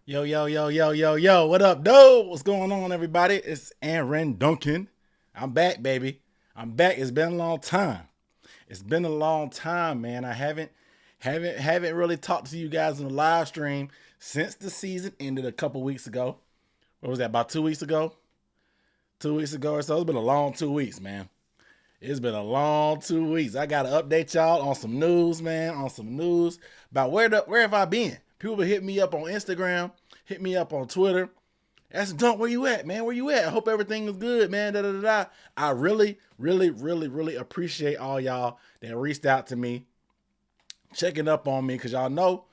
Yo, yo, yo, yo, yo, yo. What up, dude? What's going on, everybody? It's Aaron Duncan. I'm back, baby. I'm back. It's been a long time. It's been a long time, man. I haven't really talked to you guys in the live stream since the season ended a couple weeks ago. What was that? About 2 weeks ago? 2 weeks ago or so. It's been a long 2 weeks, man. It's been a long 2 weeks. I gotta update y'all on some news, man. On some news about where have I been? People hit me up on Instagram, hit me up on Twitter. Ask Dunk, where you at, man? Where you at? I hope everything is good, man. Da, da, da, da. I really, really, really, really appreciate all y'all that reached out to me, checking up on me, because y'all know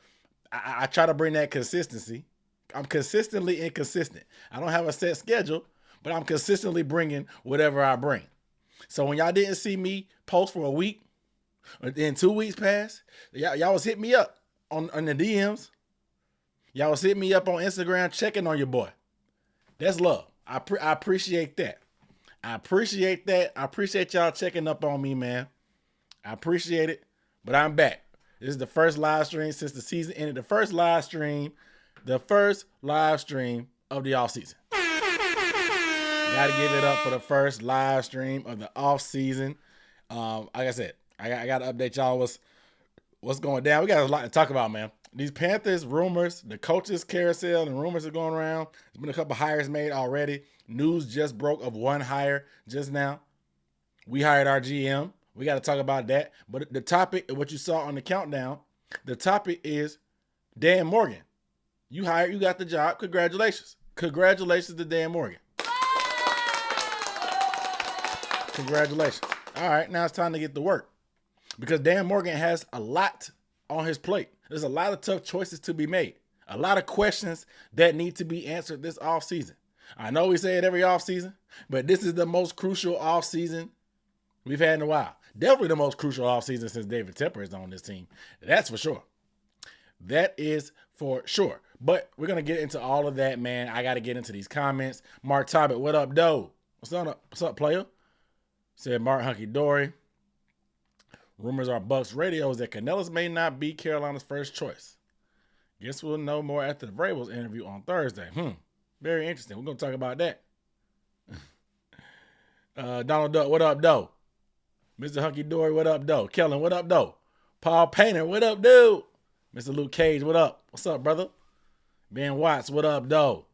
I try to bring that consistency. I'm consistently inconsistent. I don't have a set schedule, but I'm consistently bringing whatever I bring. So when y'all didn't see me post for a week, or then 2 weeks passed, y'all was hitting me up on the DMs. Y'all was hitting me up on Instagram, checking on your boy. That's love. I appreciate that. I appreciate that. I appreciate y'all checking up on me, man. I appreciate it. But I'm back. This is the first live stream since the season ended. The first live stream of the offseason. Got to give it up for the first live stream of the offseason. Like I said, I got to update y'all what's going down. We got a lot to talk about, man. These Panthers rumors, the coaches carousel and rumors are going around. There's been a couple hires made already. News just broke of one hire just now. We hired our GM. We got to talk about that. But the topic, what you saw on the countdown, the topic is Dan Morgan. You got the job. Congratulations. Congratulations to Dan Morgan. Congratulations. All right, now it's time to get to work. Because Dan Morgan has a lot on his plate. There's a lot of tough choices to be made. A lot of questions that need to be answered this offseason. I know we say it every offseason, but this is the most crucial offseason we've had in a while. Definitely the most crucial offseason since David Tepper is on this team. That's for sure. That is for sure. But we're going to get into all of that, man. I got to get into these comments. Mark Tobbit, what up, doe? What's up, player? Said Mark Hunky Dory. Rumors are Bucks radios that Canellis may not be Carolina's first choice. Guess we'll know more after the Vrabel's interview on Thursday. Very interesting. We're going to talk about that. Donald Duck, what up, doe? Mr. Hunky Dory, what up, doe? Kellen, what up, doe? Paul Painter, what up, dude? Mr. Luke Cage, what up? What's up, brother? Ben Watts, what up, doe?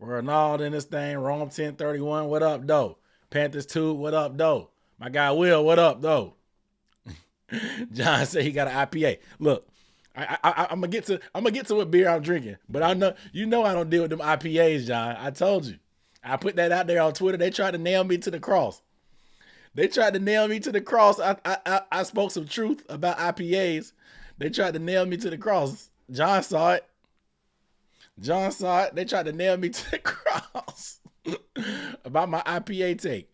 We're all in this thing. Rome 1031, what up, doe? Panthers 2, what up, doe? My guy Will, what up, doe? John said he got an IPA. Look, I'm gonna get to what beer I'm drinking, but I know I don't deal with them IPAs, John. I told you. I put that out there on Twitter. They tried to nail me to the cross. I spoke some truth about IPAs. They tried to nail me to the cross. John saw it. They tried to nail me to the cross about my IPA take.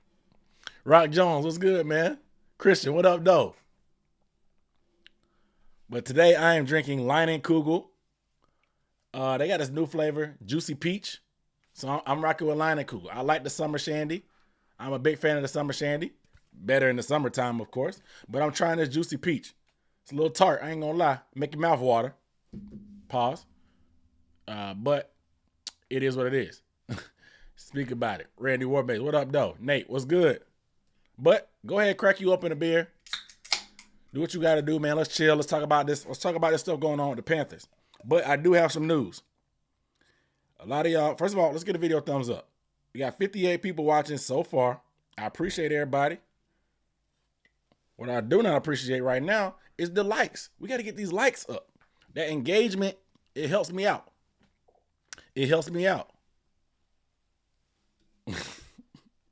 Rock Jones, what's good, man? Christian, what up, though? But today I am drinking Leinenkugel. They got this new flavor, Juicy Peach. So I'm rocking with Leinenkugel. I like the summer shandy. I'm a big fan of the summer shandy. Better in the summertime, of course. But I'm trying this Juicy Peach. It's a little tart. I ain't gonna lie. Make your mouth water. Pause. But it is what it is. Speak about it. Randy Warbase, what up, though? Nate, what's good? But go ahead, crack you open a beer. Do what you got to do, man. Let's chill. Let's talk about this. Let's talk about this stuff going on with the Panthers. But I do have some news. A lot of y'all, first of all, let's get a video thumbs up. We got 58 people watching so far. I appreciate everybody. What I do not appreciate right now is the likes. We got to get these likes up. That engagement, it helps me out. It helps me out.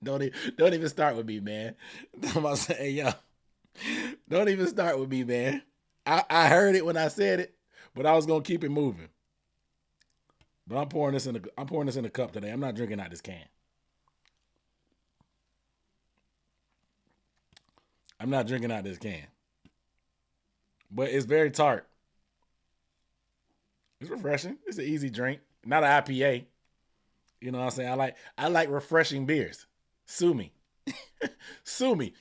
Don't even start with me, man. I'm about to say, yo. Don't even start with me, man. I heard it when I said it, but I was gonna keep it moving. But I'm pouring this in a cup today. I'm not drinking out this can. I'm not drinking out this can. But it's very tart. It's refreshing. It's an easy drink. Not an IPA. You know what I'm saying? I like refreshing beers. Sue me. Sue me.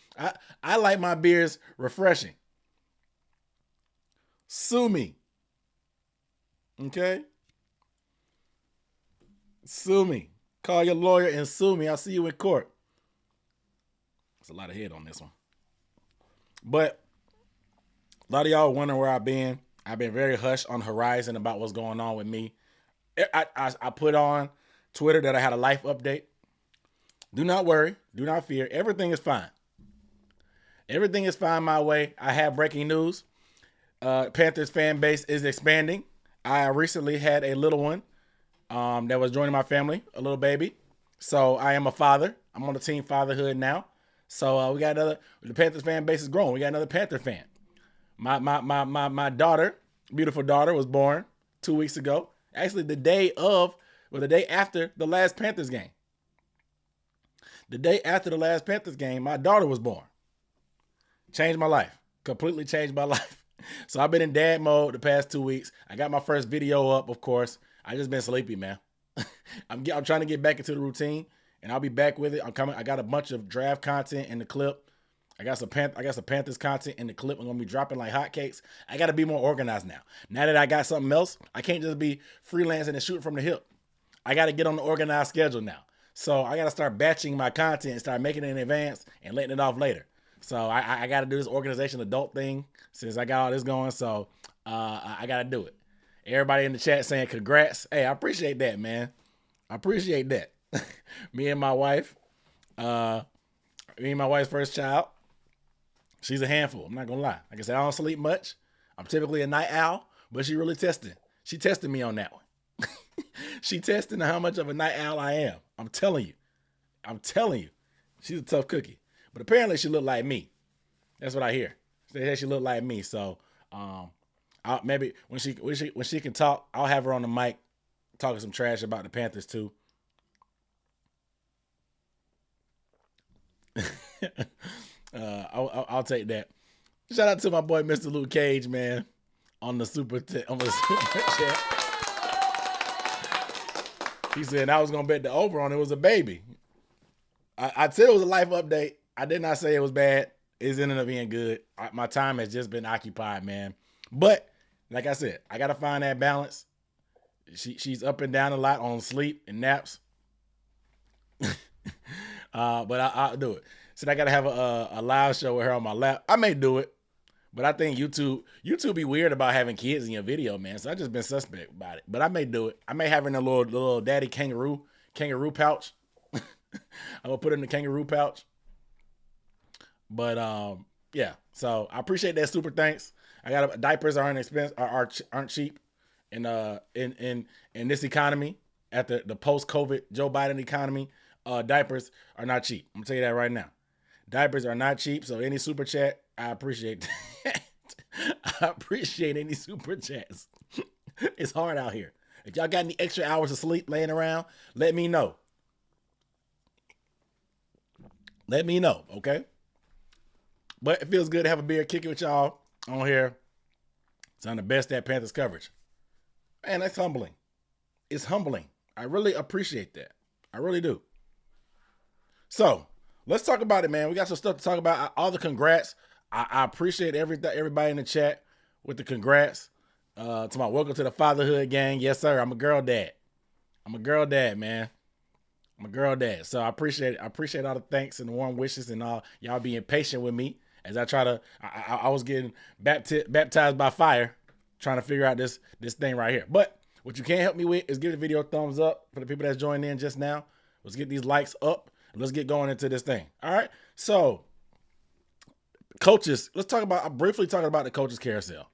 I like my beers refreshing. Sue me. Okay? Sue me. Call your lawyer and sue me. I'll see you in court. There's a lot of head on this one. But a lot of y'all wondering where I've been. I've been very hushed on Horizon about what's going on with me. I put on Twitter that I had a life update. Do not worry. Do not fear. Everything is fine. Everything is fine my way. I have breaking news. Panthers fan base is expanding. I recently had a little one that was joining my family, a little baby. So I am a father. I'm on the team fatherhood now. So we got the Panthers fan base is growing. We got another Panther fan. My daughter, beautiful daughter, was born 2 weeks ago. Actually, the day after the last Panthers game. The day after the last Panthers game, my daughter was born. Changed my life. Completely changed my life. So I've been in dad mode the past 2 weeks. I got my first video up, of course. I just been sleepy, man. I'm trying to get back into the routine, and I'll be back with it. I'm coming. I got a bunch of draft content in the clip. I got some Panthers content in the clip. I'm gonna be dropping like hotcakes. I got to be more organized now. Now that I got something else, I can't just be freelancing and shooting from the hip. I got to get on the organized schedule now. So I got to start batching my content and start making it in advance and letting it off later. So I got to do this organization adult thing since I got all this going. So I got to do it. Everybody in the chat saying congrats. Hey, I appreciate that, man. I appreciate that. Me and my wife's first child. She's a handful. I'm not going to lie. Like I said, I don't sleep much. I'm typically a night owl, but she really tested. She tested me on that one. She testing how much of a night owl I am. I'm telling you. She's a tough cookie. But apparently she looked like me. That's what I hear. They say she looked like me. So maybe when she can talk, I'll have her on the mic talking some trash about the Panthers too. I'll take that. Shout out to my boy Mr. Luke Cage, man, on the super chat. He said I was gonna bet the over on it was a baby. I said it was a life update. I did not say it was bad. It's ended up being good. My time has just been occupied, man. But like I said, I gotta find that balance. She's up and down a lot on sleep and naps. But I'll do it. So I gotta have a live show with her on my lap. I may do it, but I think YouTube be weird about having kids in your video, man. So I just been suspect about it. But I may do it. I may have her in a little daddy kangaroo pouch. I'm gonna put it in the kangaroo pouch. But yeah. So I appreciate that super thanks. I got diapers aren't expensive, aren't cheap in this economy at the post-COVID Joe Biden economy. Diapers are not cheap. I'm gonna tell you that right now. Diapers are not cheap, so any super chat, I appreciate that. I appreciate any super chats. It's hard out here. If y'all got any extra hours of sleep laying around, let me know. Let me know, okay? But it feels good to have a beer kicking with y'all on here. It's on the best at Panthers coverage. Man, that's humbling. It's humbling. I really appreciate that. I really do. So let's talk about it, man. We got some stuff to talk about. All the congrats. I appreciate everybody in the chat with the congrats. To my welcome to the fatherhood gang. Yes, sir. I'm a girl dad. Man. I'm a girl dad. So I appreciate it. I appreciate all the thanks and the warm wishes and all y'all being patient with me as I try to. I was getting baptized by fire, trying to figure out this thing right here. But what you can't help me with is give the video a thumbs up for the people that's joined in just now. Let's get these likes up. Let's get going into this thing. All right. So, coaches. I'm briefly talking about the coaches carousel.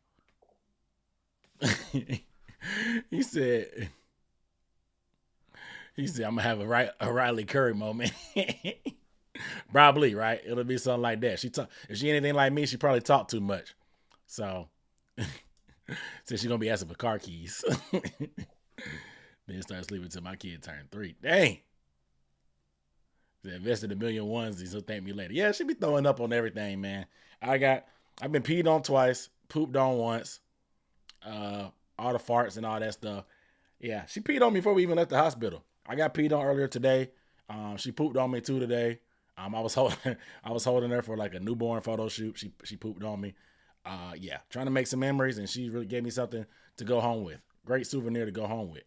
He said, I'm gonna have a Riley Curry moment. Probably, right? It'll be something like that. If she anything like me, she probably talk too much. So, since she's gonna be asking for car keys, then start sleeping till my kid turned 3. Dang. They invested $1 million onesies. He'll thank me later. Yeah, she be throwing up on everything, man. I've been peed on twice, pooped on once, all the farts and all that stuff. Yeah, she peed on me before we even left the hospital. I got peed on earlier today. She pooped on me too today. I was holding her for like a newborn photo shoot. She pooped on me. Yeah, trying to make some memories, and she really gave me something to go home with. Great souvenir to go home with.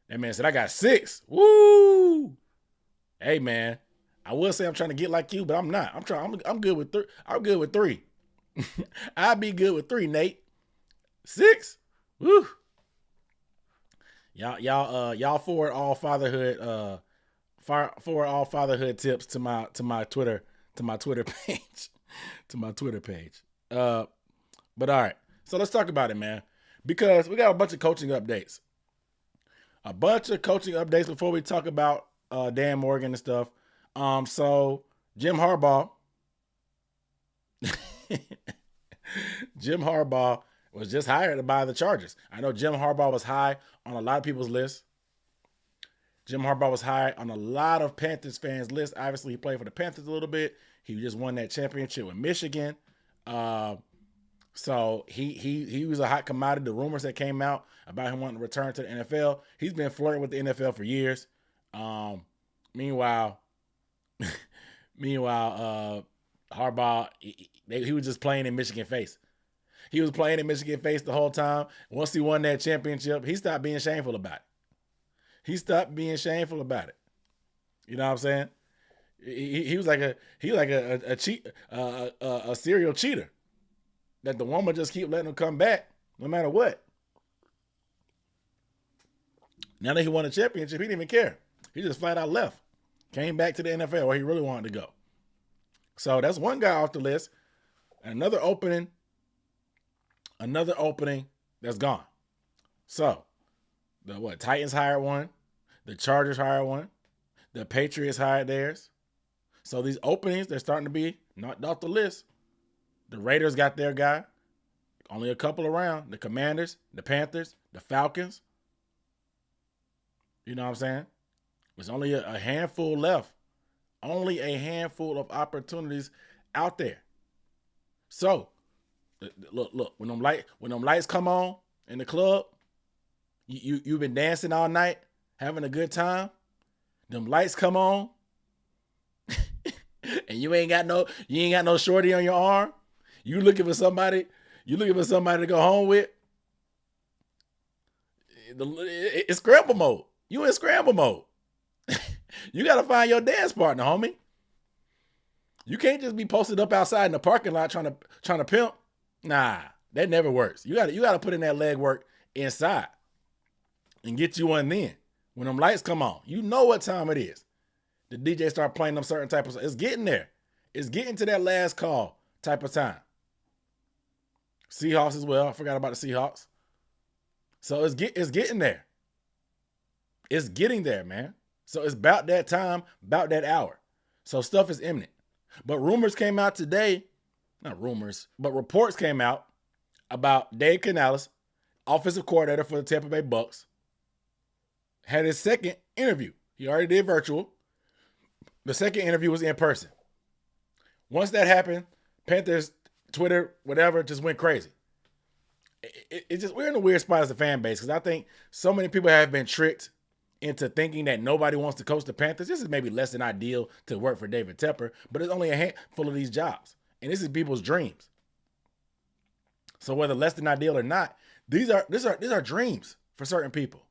That man said, I got 6. Woo! Hey, man. I will say I'm trying to get like you, but I'm not. I'm good with 3. I'm good with 3. I'd be good with 3, Nate. 6? Woo! Y'all forward all fatherhood forward all fatherhood tips to my Twitter page. To my Twitter page. But all right. So let's talk about it, man. Because we got a bunch of coaching updates. Before we talk about Dan Morgan and stuff. So Jim Harbaugh was just hired by the Chargers. I know Jim Harbaugh was high on a lot of people's lists. Jim Harbaugh was high on a lot of Panthers fans' lists. Obviously, he played for the Panthers a little bit. He just won that championship with Michigan. So he was a hot commodity. The rumors that came out about him wanting to return to the NFL, he's been flirting with the NFL for years. Meanwhile, Harbaugh, he was just playing in Michigan face. He was playing in Michigan face the whole time. Once he won that championship, he stopped being shameful about it. You know what I'm saying? He was like a serial cheater that the woman just keep letting him come back no matter what. Now that he won a championship, he didn't even care. He just flat out left. Came back to the NFL where he really wanted to go. So that's one guy off the list. Another opening that's gone. So the Titans hired one. The Chargers hired one. The Patriots hired theirs. So these openings, they're starting to be knocked off the list. The Raiders got their guy. Only a couple around. The Commanders, the Panthers, the Falcons. You know what I'm saying? There's only a handful left. Only a handful of opportunities out there. So, look. When them lights come on in the club, you've been dancing all night, having a good time. Them lights come on, and you ain't got no shorty on your arm. You looking for somebody to go home with. It's scramble mode. You in scramble mode. You got to find your dance partner, homie. You can't just be posted up outside in the parking lot trying to pimp. Nah, that never works. You got to put in that leg work inside and get you one then. When them lights come on, you know what time it is. The DJ start playing them certain type of songs. It's getting there. It's getting to that last call type of time. Seahawks as well. I forgot about the Seahawks. So it's getting there. It's getting there, man. So it's about that time, about that hour. So stuff is imminent. But rumors came out today, not rumors, but reports came out about Dave Canales, offensive coordinator for the Tampa Bay Bucks, had his second interview. He already did virtual. The second interview was in person. Once that happened, Panthers, Twitter, whatever, just went crazy. We're in a weird spot as a fan base because I think so many people have been tricked into thinking that nobody wants to coach the Panthers. This is maybe less than ideal to work for David Tepper, but it's only a handful of these jobs. And this is people's dreams. So whether less than ideal or not, these are dreams for certain people.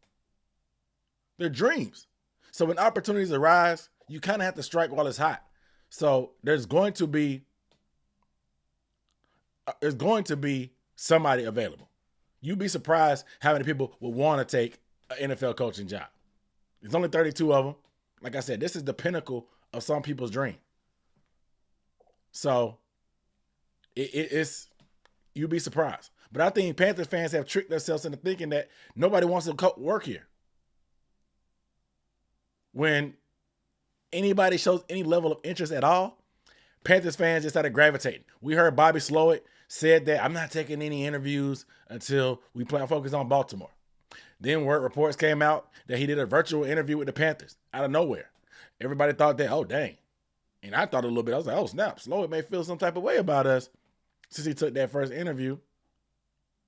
They're dreams. So when opportunities arise, you kind of have to strike while it's hot. So there's going to be somebody available. You'd be surprised how many people would want to take an NFL coaching job. There's only 32 of them. Like I said, this is the pinnacle of some people's dream. So it's you'd be surprised. But I think Panthers fans have tricked themselves into thinking that nobody wants to work here. When anybody shows any level of interest at all, Panthers fans just started gravitating. We heard Bobby Slowik said that I'm not taking any interviews until we focus on Baltimore. Then word reports came out that he did a virtual interview with the Panthers out of nowhere. Everybody thought that, oh, dang. And I thought a little bit. I was like, oh, snap. Slowik may feel some type of way about us since he took that first interview.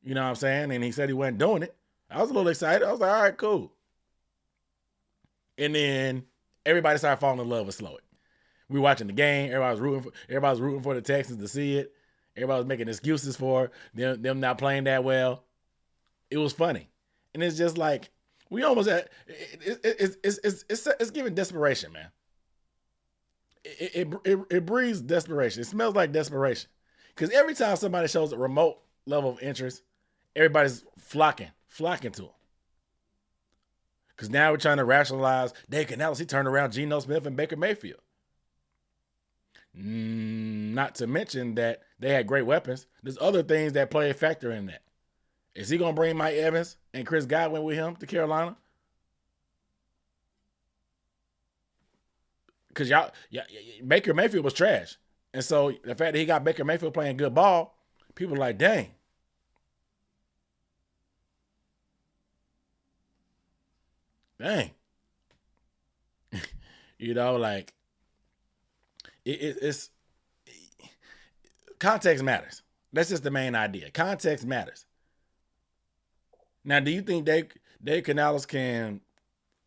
You know what I'm saying? And he said he wasn't doing it. I was a little excited. I was like, all right, cool. And then everybody started falling in love with Slowik. We were watching the game. Everybody was rooting for the Texans to see it. Everybody was making excuses for them not playing that well. It was funny. And it's just like, We almost had it's giving desperation, man. It breathes desperation. It smells like desperation. Because every time somebody shows a remote level of interest, everybody's flocking to him. Because now we're trying to rationalize Dave Canales. He turned around Geno Smith and Baker Mayfield. Not to mention that they had great weapons. There's other things that play a factor in that. Is he going to bring Mike Evans and Chris Godwin with him to Carolina? Because Baker Mayfield was trash. And so the fact that he got Baker Mayfield playing good ball, people are like, dang. Dang. Like it's context matters. That's just the main idea. Context matters. Now, do you think Dave Canales can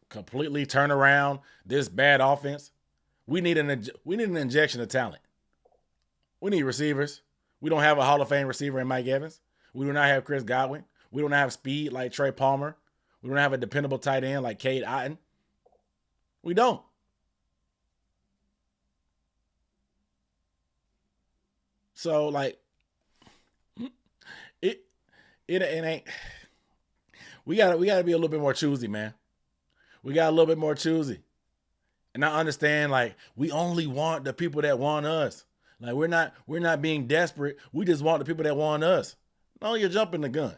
completely turn around this bad offense? We need an injection of talent. We need receivers. We don't have a Hall of Fame receiver in Mike Evans. We do not have Chris Godwin. We don't have speed like Trey Palmer. We don't have a dependable tight end like Cade Otton. We don't. So like it ain't. We gotta be a little bit more choosy, man. We got a little bit more choosy. And I understand, like, we only want the people that want us. Like, we're not being desperate. We just want the people that want us. No, you're jumping the gun.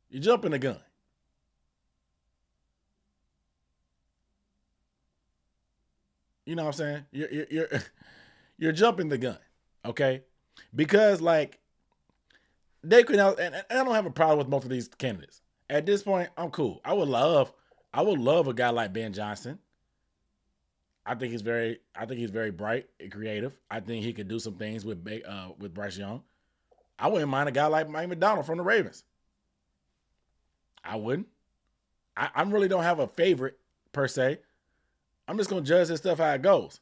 You're jumping the gun. You know what I'm saying? You're jumping the gun, okay? Because like they could now, and I don't have a problem with most of these candidates. At this point, I'm cool. I would love a guy like Ben Johnson. I think he's very bright and creative. I think he could do some things with Bryce Young. I wouldn't mind a guy like Mike McDonald from the Ravens. I wouldn't. I really don't have a favorite per se. I'm just gonna judge this stuff how it goes.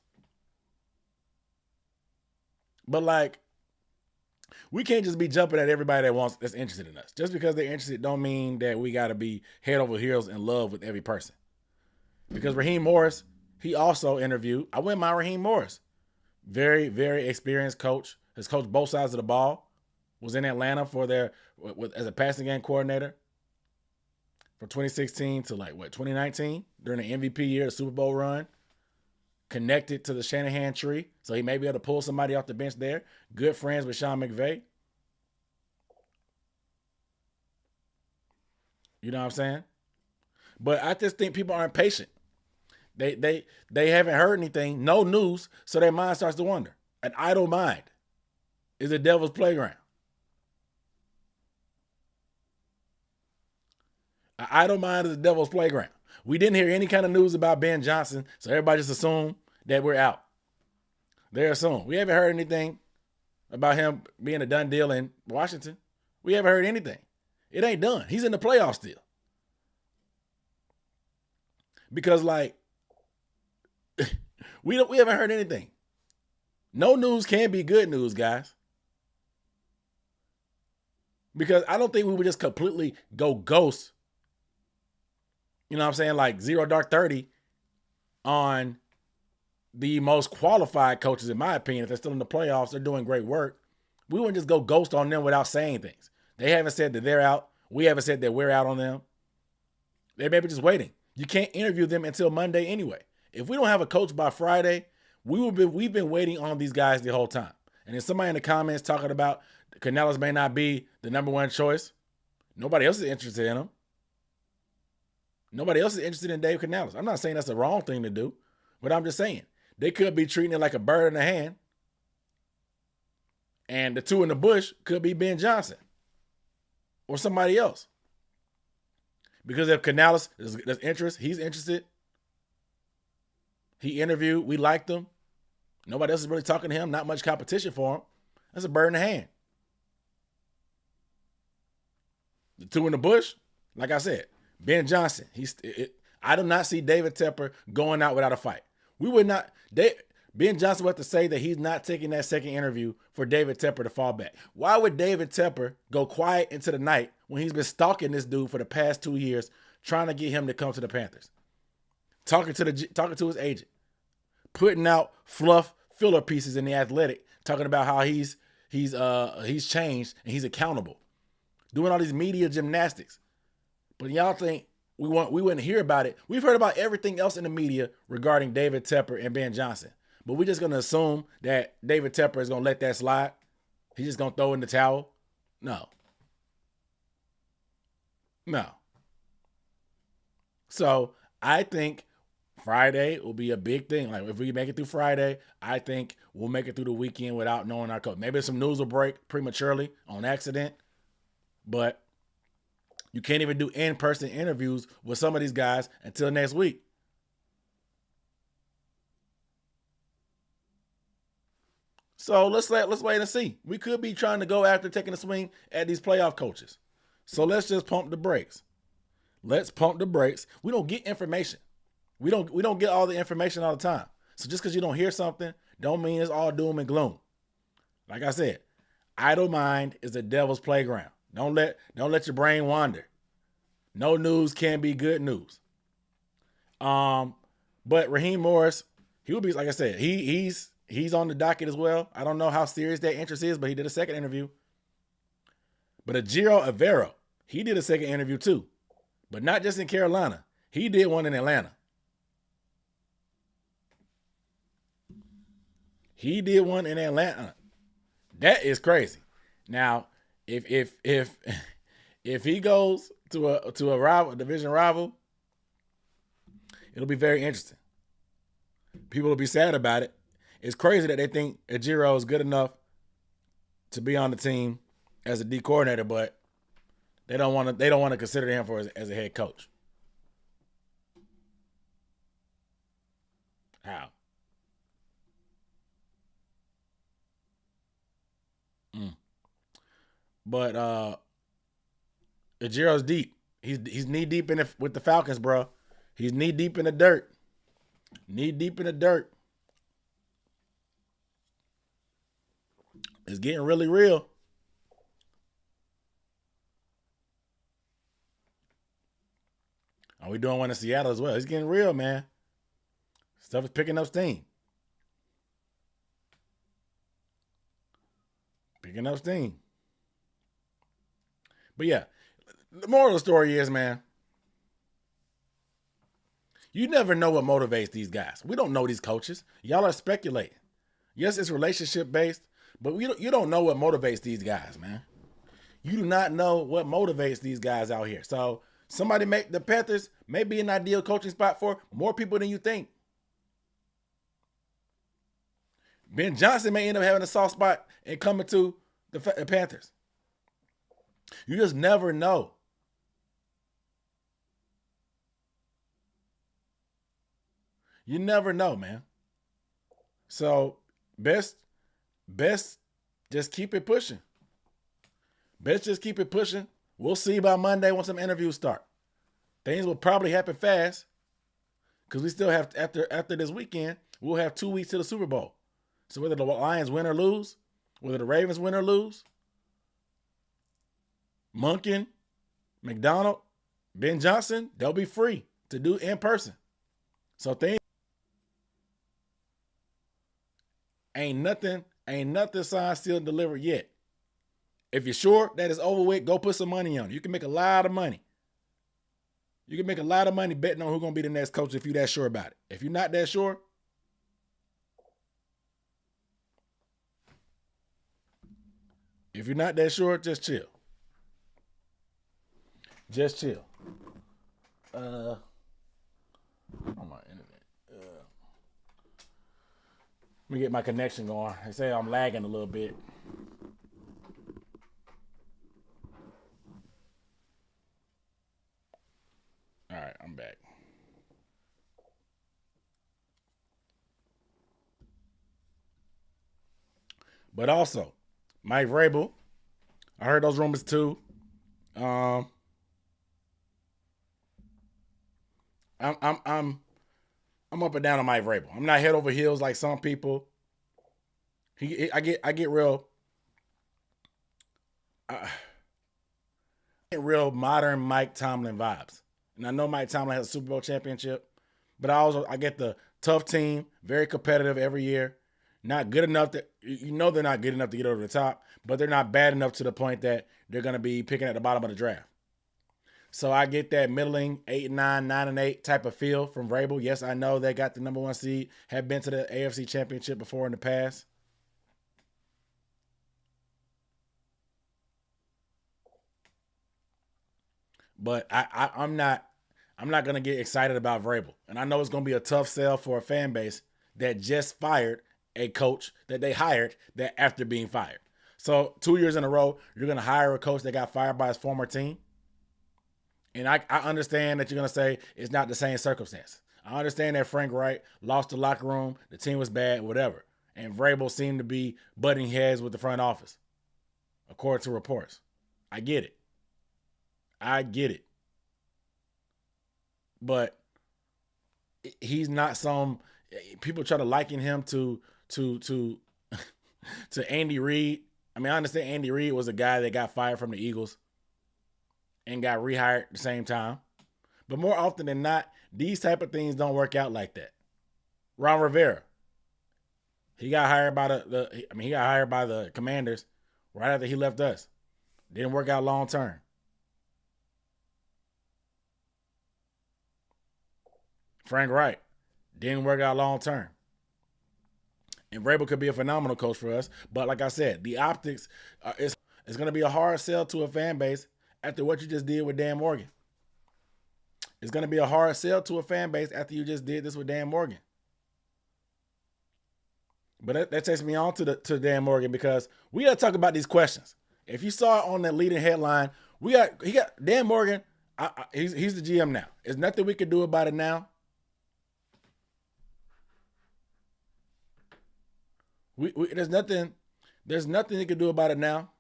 But like, we can't just be jumping at everybody that's interested in us. Just because they're interested don't mean that we got to be head over heels in love with every person. Because Raheem Morris, he also interviewed. I wouldn't mind Raheem Morris. Very, very experienced coach. Has coached both sides of the ball. Was in Atlanta as a passing game coordinator from 2016 to 2019 during the MVP year, Super Bowl run. Connected to the Shanahan tree, so he may be able to pull somebody off the bench there. Good friends with Sean McVay. You know what I'm saying? But I just think people aren't patient. They haven't heard anything, no news, so their mind starts to wonder. An idle mind is the devil's playground. An idle mind is the devil's playground. We didn't hear any kind of news about Ben Johnson, so everybody just assumed that we're out. They assume. We haven't heard anything about him being a done deal in Washington. We haven't heard anything. It ain't done. He's in the playoffs still. Because we haven't heard anything. No news can be good news, guys. Because I don't think we would just completely go ghost. You know what I'm saying? Like 0 dark 30 on the most qualified coaches, in my opinion. If they're still in the playoffs, they're doing great work. We wouldn't just go ghost on them without saying things. They haven't said that they're out. We haven't said that we're out on them. They may be just waiting. You can't interview them until Monday anyway. If we don't have a coach by Friday, we've been waiting on these guys the whole time. And if somebody in the comments talking about Canales may not be the number one choice, nobody else is interested in him. Nobody else is interested in Dave Canales. I'm not saying that's the wrong thing to do, but I'm just saying they could be treating it like a bird in the hand. And the two in the bush could be Ben Johnson or somebody else. Because if Canales there's interest, he's interested. He interviewed, we liked him. Nobody else is really talking to him, not much competition for him. That's a bird in the hand. The two in the bush, like I said, Ben Johnson. I do not see David Tepper going out without a fight. We would not. Ben Johnson would have to say that he's not taking that second interview for David Tepper to fall back. Why would David Tepper go quiet into the night when he's been stalking this dude for the past 2 years, trying to get him to come to the Panthers, talking to his agent, putting out fluff filler pieces in the Athletic, talking about how he's changed and he's accountable, doing all these media gymnastics. But y'all think we wouldn't hear about it? We've heard about everything else in the media regarding David Tepper and Ben Johnson, but we're just gonna assume that David Tepper is gonna let that slide. He's just gonna throw in the towel. No. So I think Friday will be a big thing. Like if we make it through Friday, I think we'll make it through the weekend without knowing our coach. Maybe some news will break prematurely on accident, but you can't even do in-person interviews with some of these guys until next week. So let's wait and see. We could be trying to go after taking a swing at these playoff coaches. So let's just pump the brakes. Let's pump the brakes. We don't get information. We don't get all the information all the time. So just because you don't hear something, don't mean it's all doom and gloom. Like I said, idle mind is the devil's playground. Don't let your brain wander. No news can be good news. But Raheem Morris, he will be, like I said, he's on the docket as well. I don't know how serious that interest is, but he did a second interview. But Ejiro Evero, he did a second interview too. But not just in Carolina. He did one in Atlanta. He did one in Atlanta. That is crazy. Now, if he goes to a rival, a division rival, it'll be very interesting. People will be sad about it. It's crazy that they think Ejiro is good enough to be on the team as a D coordinator, but they don't want to consider him as a head coach. How? But Ejiro's deep. He's knee deep in with the Falcons, bro. He's knee deep in the dirt. Knee deep in the dirt. It's getting really real. Are we doing one in Seattle as well? It's getting real, man. Stuff is picking up steam. Picking up steam. But yeah, the moral of the story is, man, you never know what motivates these guys. We don't know these coaches. Y'all are speculating. Yes, it's relationship based, but you don't know what motivates these guys, man. You do not know what motivates these guys out here. So somebody make the Panthers may be an ideal coaching spot for more people than you think. Ben Johnson may end up having a soft spot and coming to the Panthers. You just never know. You never know, man. So best just keep it pushing. Best just keep it pushing. We'll see by Monday when some interviews start. Things will probably happen fast because we still have, after this weekend, we'll have 2 weeks to the Super Bowl. So whether the Lions win or lose, whether the Ravens win or lose, Monken, McDonald, Ben Johnson, they'll be free to do in person. So things ain't nothing signed, sealed, and delivered yet. If you're sure that it's over with, go put some money on it. You can make a lot of money. You can make a lot of money betting on who's going to be the next coach if you're that sure about it. If you're not that sure, just chill. Just chill. On my internet. Let me get my connection going. They say I'm lagging a little bit. All right, I'm back. But also, Mike Vrabel, I heard those rumors too. I'm up and down on Mike Vrabel. I'm not head over heels like some people. I get real. Real modern Mike Tomlin vibes. And I know Mike Tomlin has a Super Bowl championship, but I get the tough team, very competitive every year. Not good enough that they're not good enough to get over the top, but they're not bad enough to the point that they're going to be picking at the bottom of the draft. So I get that middling 8-9, 9-8 type of feel from Vrabel. Yes, I know they got the number one seed, have been to the AFC Championship before in the past. But I'm not gonna get excited about Vrabel. And I know it's gonna be a tough sell for a fan base that just fired a coach that they hired that after being fired. So 2 years in a row, you're gonna hire a coach that got fired by his former team. And I understand that you're gonna say it's not the same circumstance. I understand that Frank Wright lost the locker room, the team was bad, whatever. And Vrabel seemed to be butting heads with the front office, according to reports. I get it. I get it. But he's not some people try to liken him to to Andy Reid. I mean, I understand Andy Reid was a guy that got fired from the Eagles and got rehired at the same time. But more often than not, these type of things don't work out like that. Ron Rivera, he got hired by he got hired by the Commanders right after he left us. Didn't work out long term. Frank Wright didn't work out long term. And Vrabel could be a phenomenal coach for us, but like I said, the optics it's going to be a hard sell to a fan base after what you just did with Dan Morgan. It's going to be a hard sell to a fan base after you just did this with Dan Morgan. But that takes me on to Dan Morgan because we got to talk about these questions. If you saw it on that leading headline, he got Dan Morgan. He's the GM now. There's nothing we can do about it now. There's nothing they can do about it now.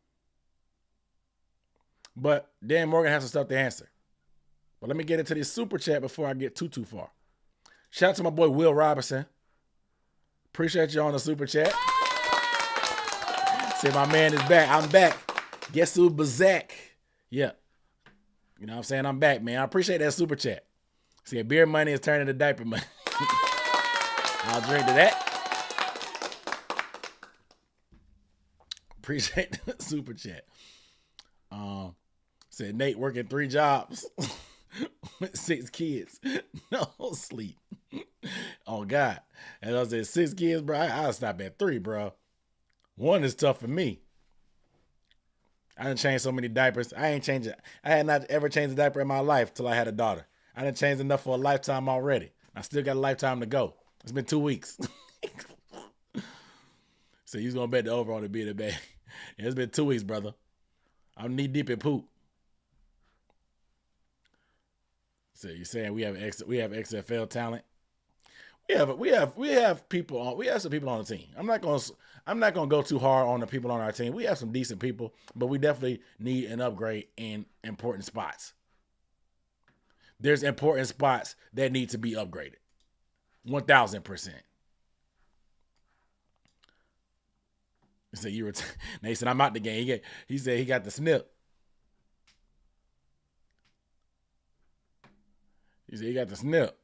But Dan Morgan has some stuff to answer. But let me get into this super chat before I get too far. Shout out to my boy Will Robinson. Appreciate you on the super chat. Say my man is back. I'm back. Guess who Bazak? Yeah. You know what I'm saying? I'm back, man. I appreciate that super chat. See, beer money is turning to diaper money. I'll drink to that. Appreciate the super chat. Said Nate working 3 jobs with 6 kids. No sleep. Oh God. And I said 6 kids, bro. I'll stop at 3, bro. 1 is tough for me. I done changed so many diapers. I had not ever changed a diaper in my life till I had a daughter. I done changed enough for a lifetime already. I still got a lifetime to go. It's been 2 weeks. So you gonna bet the over on the beat bag. Yeah, it's been 2 weeks, brother. I'm knee deep in poop. So you're saying we have XFL talent? We have people on. We have some people on the team. I'm not gonna go too hard on the people on our team. We have some decent people, but we definitely need an upgrade in important spots. There's important spots that need to be upgraded. 1,000%. He said he said I'm out the game. He said he got the snip. He said he got the snip.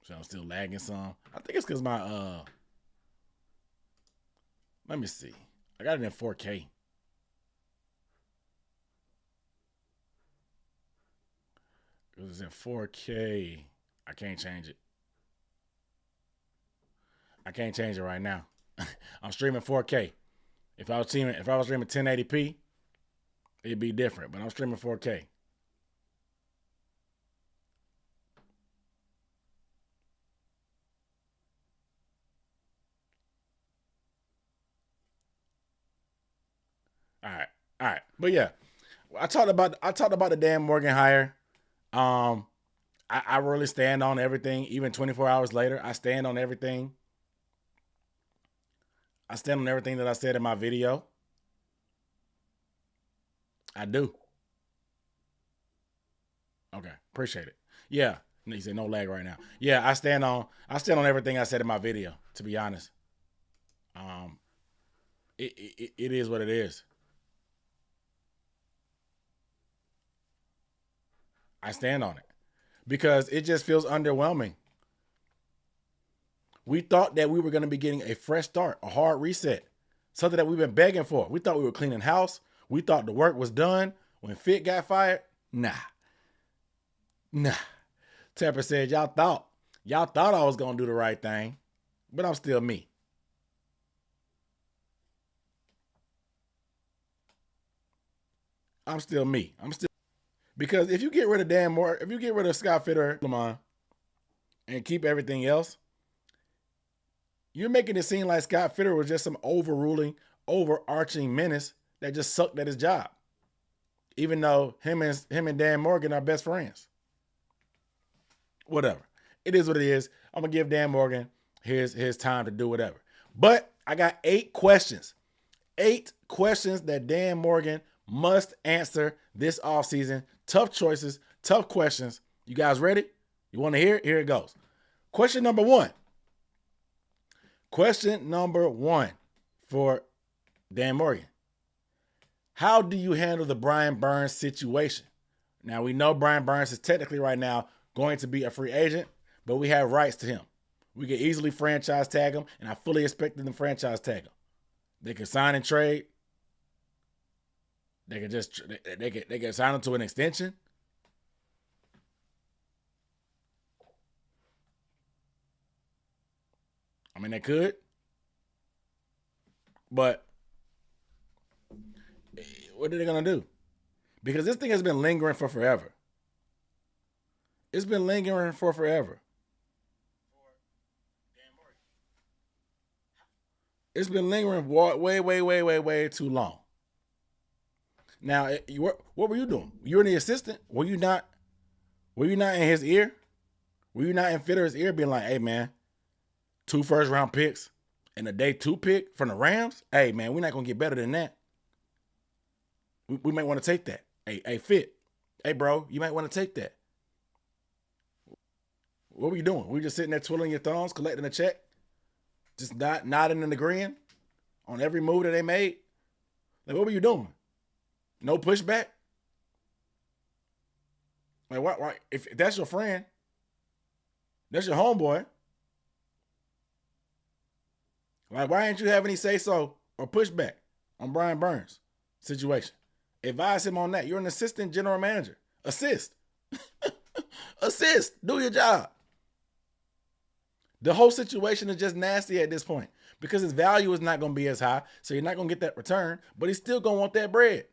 So I'm still lagging some. I think it's because my let me see. I got it in 4K. It was in 4K. I can't change it. I can't change it right now. I'm streaming 4K. If I was streaming 1080p, it'd be different. But I'm streaming 4K. All right. But yeah, I talked about the Dan Morgan hire. I really stand on everything. Even 24 hours later, I stand on everything. I stand on everything that I said in my video. I do. Okay, appreciate it. Yeah, he said no lag right now. Yeah, I stand on everything I said in my video. To be honest, it is what it is. I stand on it because it just feels underwhelming. We thought that we were going to be getting a fresh start, a hard reset, something that we've been begging for. We thought we were cleaning house. We thought the work was done when Fit got fired. Nah. Tepper said, y'all thought I was going to do the right thing, but I'm still me. I'm still me. Because if you get rid of if you get rid of Scott Fitter, Lamont, and keep everything else, you're making it seem like Scott Fitter was just some overarching menace that just sucked at his job. Even though him and Dan Morgan are best friends. Whatever. It is what it is. I'm going to give Dan Morgan his time to do whatever. But I got 8 questions. 8 questions that Dan Morgan must answer this offseason. Tough choices, tough questions. You guys ready? You want to hear it? Here it goes. Question number 1. Question number 1 for Dan Morgan. How do you handle the Brian Burns situation? Now, we know Brian Burns is technically right now going to be a free agent, but we have rights to him. We can easily franchise tag him, and I fully expect them to franchise tag him. They can sign and trade. They can sign him to an extension. I mean, they could. But what are they going to do? Because this thing has been lingering for forever. It's been lingering for forever. It's been lingering way too long. Now, what were you doing? You were the assistant. Were you not in his ear? Were you not in Fitter's ear being like, hey, man, 2 first-round picks and a day 2 pick from the Rams? Hey, man, we're not going to get better than that. We might want to take that. Hey, Fit. Hey, bro, you might want to take that. What were you doing? Were you just sitting there twiddling your thumbs, collecting a check? Just nodding and agreeing on every move that they made? Like, what were you doing? No pushback? Like, why? If that's your friend, that's your homeboy. Like, why didn't you have any say-so or pushback on Brian Burns' situation? Advise him on that. You're an assistant general manager. Assist. Assist. Do your job. The whole situation is just nasty at this point because his value is not going to be as high, so you're not going to get that return, but he's still going to want that bread.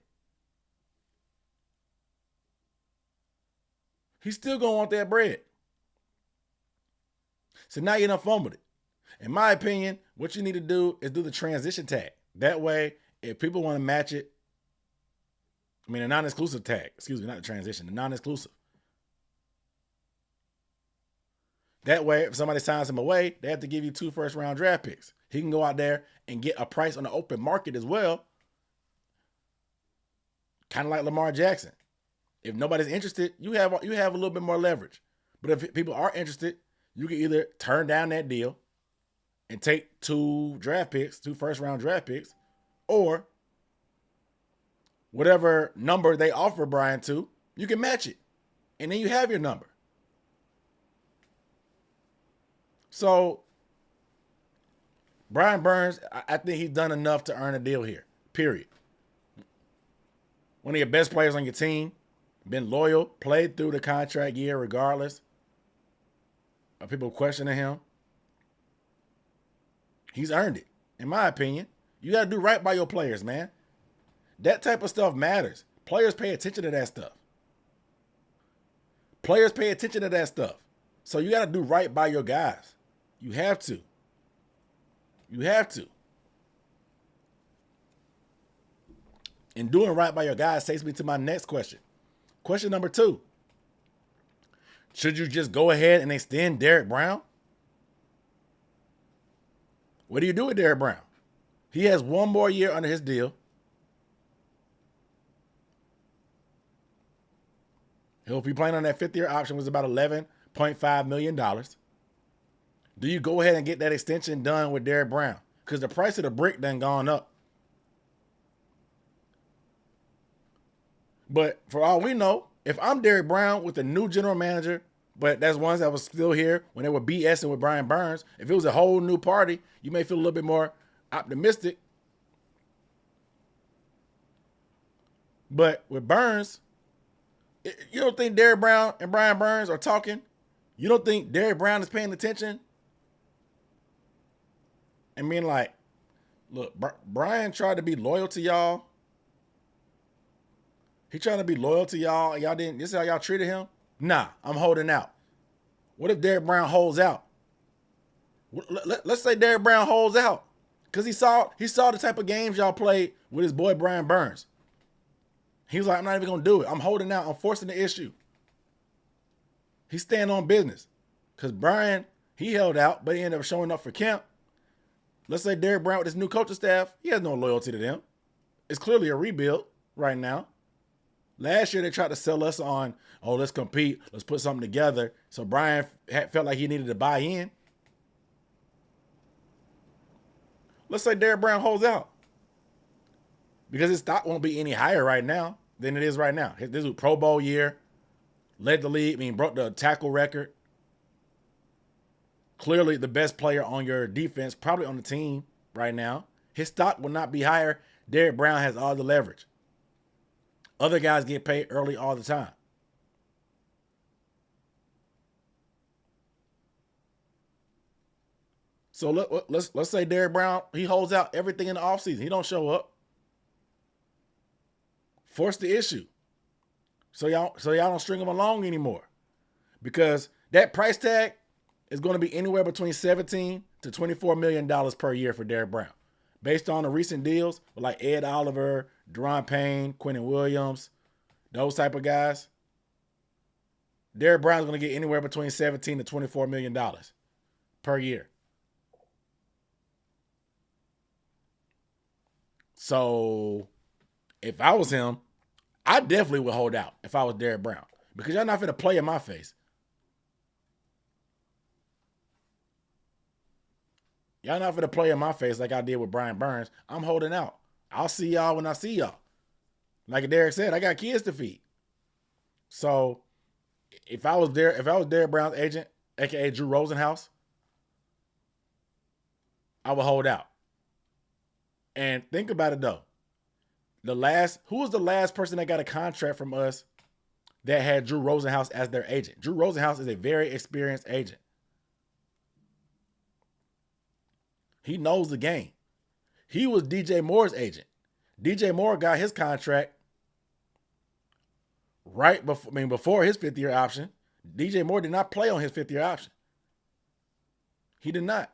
He's still going to want that bread. So now you done fumbled it. In my opinion, what you need to do is do the transition tag. That way, if people want to match it, I mean, a non-exclusive tag. Excuse me, not the transition, the non-exclusive. That way, if somebody signs him away, they have to give you 2 first-round draft picks. He can go out there and get a price on the open market as well. Kind of like Lamar Jackson. If nobody's interested, you have a little bit more leverage. But if people are interested, you can either turn down that deal and take 2 draft picks, 2 first-round draft picks, or whatever number they offer Brian to, you can match it. And then you have your number. So, Brian Burns, I think he's done enough to earn a deal here, period. One of your best players on your team, been loyal, played through the contract year regardless of people questioning him. He's earned it, in my opinion. You got to do right by your players, man. That type of stuff matters. Players pay attention to that stuff. Players pay attention to that stuff. So you got to do right by your guys. You have to. You have to. And doing right by your guys takes me to my next question. Question number 2. Should you just go ahead and extend Derrick Brown? What do you do with Derrick Brown? He has 1 more year under his deal. He'll be playing on that 5th-year option, which is about $11.5 million. Do you go ahead and get that extension done with Derrick Brown? Because the price of the brick done gone up. But for all we know, If I'm Derek Brown with a new general manager, but that's ones that was still here when they were BSing with Brian Burns, if it was a whole new party, you may feel a little bit more optimistic. But with Burns, you don't think Derek Brown and Brian Burns are talking? You don't think Derek Brown is paying attention? I mean, like, look, Brian tried to be loyal to y'all. He trying to be loyal to y'all, and y'all didn't. This is how y'all treated him? Nah, I'm holding out. What if Derek Brown holds out? Let's say Derek Brown holds out. Because he saw the type of games y'all played with his boy Brian Burns. He was like, I'm not even going to do it. I'm holding out. I'm forcing the issue. He's staying on business. Because Brian, he held out, but he ended up showing up for camp. Let's say Derek Brown with his new coaching staff, he has no loyalty to them. It's clearly a rebuild right now. Last year, they tried to sell us on, oh, let's compete. Let's put something together. So Brian felt like he needed to buy in. Let's say Derek Brown holds out. Because his stock won't be any higher right now than it is right now. This was Pro Bowl year. Led the league. Broke the tackle record. Clearly the best player on your defense, probably on the team right now. His stock will not be higher. Derek Brown has all the leverage. Other guys get paid early all the time. So let's say Derek Brown, he holds out everything in the offseason. He don't show up. Force the issue. So y'all don't string him along anymore. Because that price tag is going to be anywhere between $17 to $24 million per year for Derek Brown. Based on the recent deals with like Ed Oliver, Deron Payne, Quentin Williams, those type of guys, Derek Brown is going to get anywhere between $17 to $24 million per year. So if I was him, I definitely would hold out if I was Derek Brown. Because y'all not going to play in my face. Y'all not going to play in my face like I did with Brian Burns. I'm holding out. I'll see y'all when I see y'all. Like Derek said, I got kids to feed. So if I was Derek Brown's agent, aka Drew Rosenhaus, I would hold out. And think about it though. Who was the last person that got a contract from us that had Drew Rosenhaus as their agent? Drew Rosenhaus is a very experienced agent. He knows the game. He was DJ Moore's agent. DJ Moore got his contract right before his fifth-year option. DJ Moore did not play on his fifth-year option. He did not.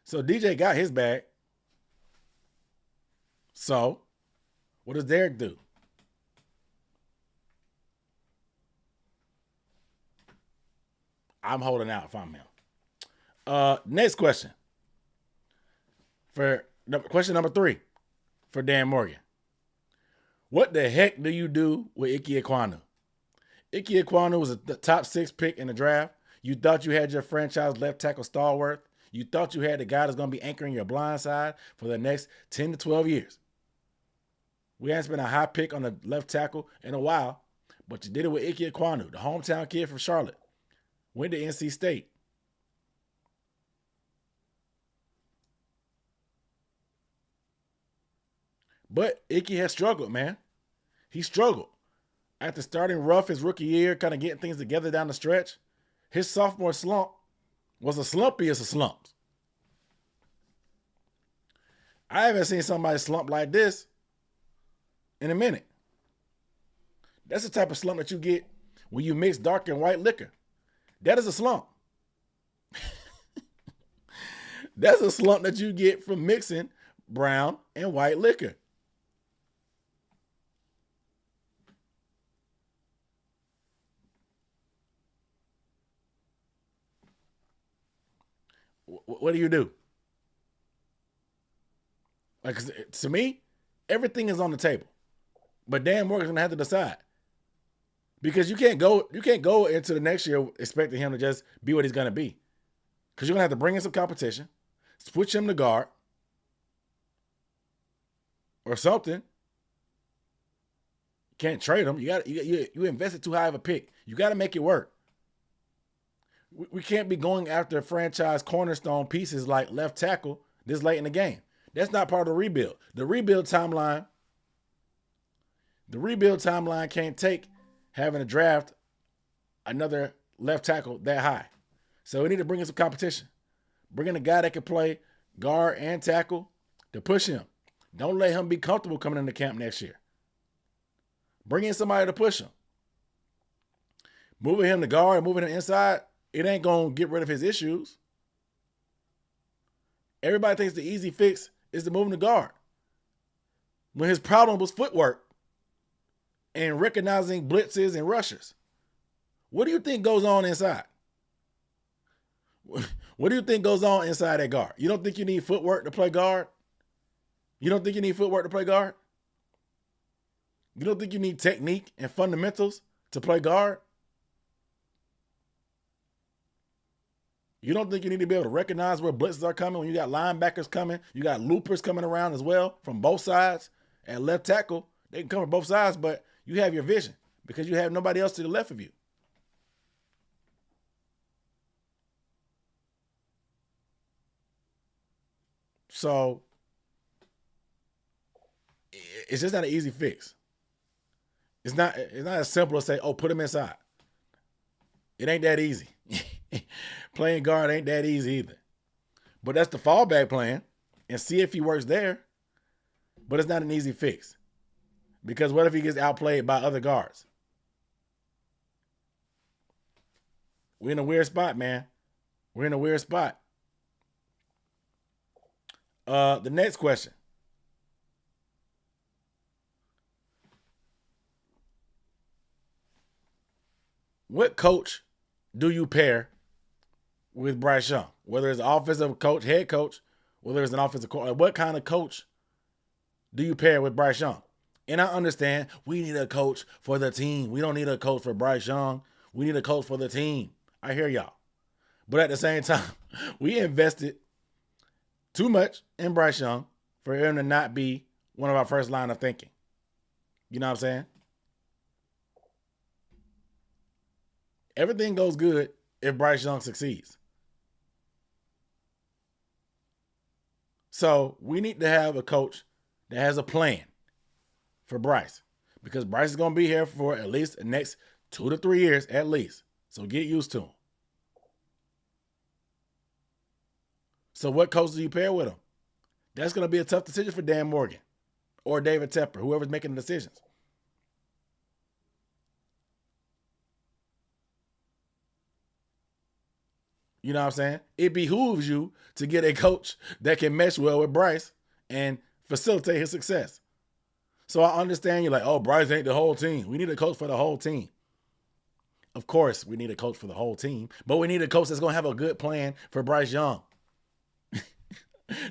So DJ got his bag. So what does Derek do? I'm holding out if I'm him. Next question. For question number 3 for Dan Morgan. What the heck do you do with Ike Ekwonu? Ike Ekwonu was the top 6 pick in the draft. You thought you had your franchise left tackle stalwart. You thought you had the guy that's going to be anchoring your blind side for the next 10 to 12 years. We haven't spent a high pick on the left tackle in a while, but you did it with Ike Ekwonu, the hometown kid from Charlotte. Went to NC State. But Ike has struggled, man. He struggled. After starting rough his rookie year, kind of getting things together down the stretch, his sophomore slump was as slumpy as a slump. I haven't seen somebody slump like this in a minute. That's the type of slump that you get when you mix dark and white liquor. That is a slump. That's a slump that you get from mixing brown and white liquor. What do you do? Like, to me, everything is on the table, but Dan Morgan's gonna have to decide, because you can't go into the next year expecting him to just be what he's gonna be, because you're gonna have to bring in some competition, switch him to guard or something. Can't trade him. You invested too high of a pick. You got to make it work. We can't be going after franchise cornerstone pieces like left tackle this late in the game. That's not part of the rebuild. The rebuild timeline can't take having to draft another left tackle that high. So we need to bring in some competition. Bring in a guy that can play guard and tackle to push him. Don't let him be comfortable coming into camp next year. Bring in somebody to push him. Moving him to guard, moving him inside, it ain't going to get rid of his issues. Everybody thinks the easy fix is to move him to guard. When his problem was footwork and recognizing blitzes and rushers. What do you think goes on inside? What do you think goes on inside that guard? You don't think you need footwork to play guard? You don't think you need footwork to play guard? You don't think you need technique and fundamentals to play guard? You don't think you need to be able to recognize where blitzes are coming when you got linebackers coming? You got loopers coming around as well from both sides. At left tackle, they can come from both sides, but you have your vision because you have nobody else to the left of you. So it's just not an easy fix. It's not as simple as say, oh, put him inside. It ain't that easy. Playing guard ain't that easy either. But that's the fallback plan and see if he works there. But it's not an easy fix. Because what if he gets outplayed by other guards? We're in a weird spot, man. We're in a weird spot. The next question. What coach do you pair with Bryce Young? Whether it's an offensive coach, head coach, whether it's an offensive coach, what kind of coach do you pair with Bryce Young? And I understand we need a coach for the team. We don't need a coach for Bryce Young. We need a coach for the team. I hear y'all. But at the same time, we invested too much in Bryce Young for him to not be one of our first line of thinking. You know what I'm saying? Everything goes good if Bryce Young succeeds. So we need to have a coach that has a plan for Bryce because Bryce is going to be here for at least the next 2 to 3 years at least. So get used to him. So what coach do you pair with him? That's going to be a tough decision for Dan Morgan or David Tepper, whoever's making the decisions. You know what I'm saying? It behooves you to get a coach that can mesh well with Bryce and facilitate his success. So I understand you're like, oh, Bryce ain't the whole team. We need a coach for the whole team. Of course, we need a coach for the whole team, but we need a coach that's going to have a good plan for Bryce Young.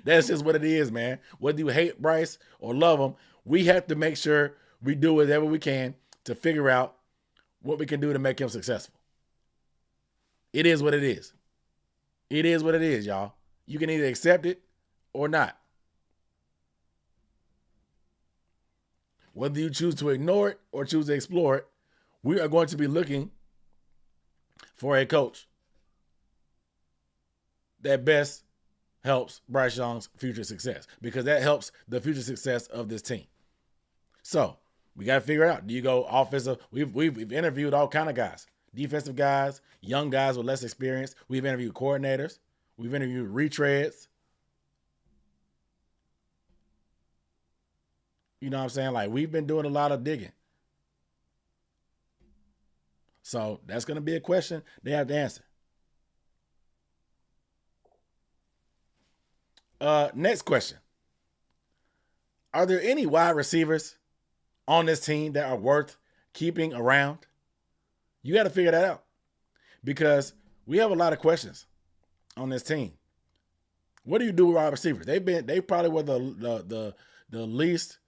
That's just what it is, man. Whether you hate Bryce or love him, we have to make sure we do whatever we can to figure out what we can do to make him successful. It is what it is. It is what it is, y'all. You can either accept it or not. Whether you choose to ignore it or choose to explore it, we are going to be looking for a coach that best helps Bryce Young's future success because that helps the future success of this team. So we got to figure it out. Do you go offensive? We've interviewed all kind of guys, defensive guys, young guys with less experience. We've interviewed coordinators. We've interviewed retreads. You know what I'm saying? Like we've been doing a lot of digging. So that's going to be a question they have to answer. Next question. Are there any wide receivers on this team that are worth keeping around? You got to figure that out because we have a lot of questions on this team. What do you do with wide receivers? They probably were the least